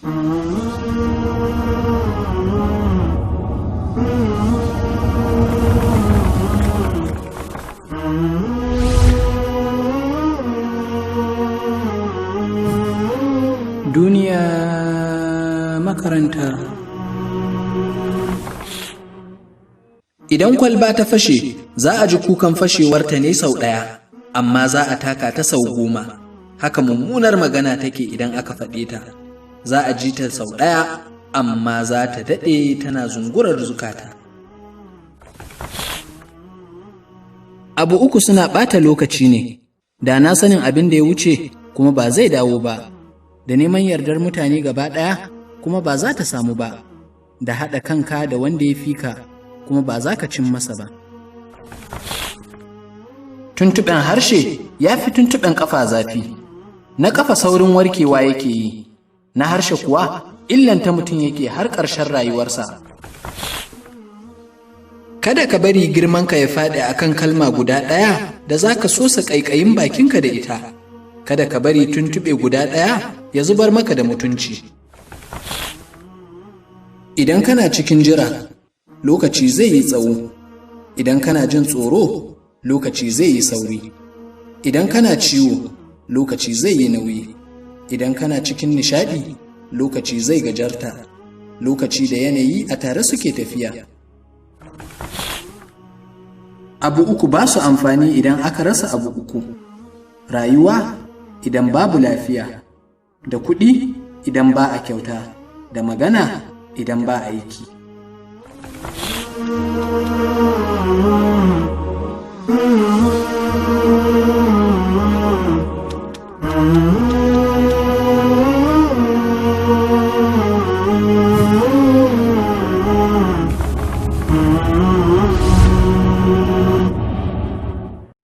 Duniya makaranta. Idan kwalba ta fashe, za a ji kukan fashewarta ne sau ɗaya, amma za a taka ta sau 10. Haka mummunar magana take idan aka faɗe ta. Za a ji ta sau ɗaya, amma za ta daɗe tana zungurar zukata. Abu uku suna ɓata lokaci ne, da na sanin abin da ya wuce kuma ba zai dawo ba, da neman yardar mutane gaba ɗaya kuma ba za ta samu ba, da haɗa kanka da wanda ya fi ka kuma ba za ka cin masa ba. Tuntuɓen harshe ya fi tuntuɓen ƙafa zafi, na ƙafa saurin warkewa yake yi, na harshe kuwa illanta mutum yake har ƙarshen rayuwarsa. Kada ka bari girmanka ya faɗi a kan kalma guda ɗaya da za ka sosa ƙaiƙayin bakinka da ita. Kada ka bari tuntuɓe guda ɗaya ya zubar maka da mutunci. Idan kana cikin jira, lokaci zai yi tsawo. Idan kana jin tsoro, lokaci zai yi sauri. Idan kana ciwo, lokaci zai yi nauyi. Idan kana cikin nishaɗi, lokaci zai gajarta. Lokaci da yanayi a tare suke tafiya. Abu uku ba su amfani idan aka rasa abu uku: rayuwa idan babu lafiya, da kuɗi idan ba a kyauta, da magana idan ba aiki.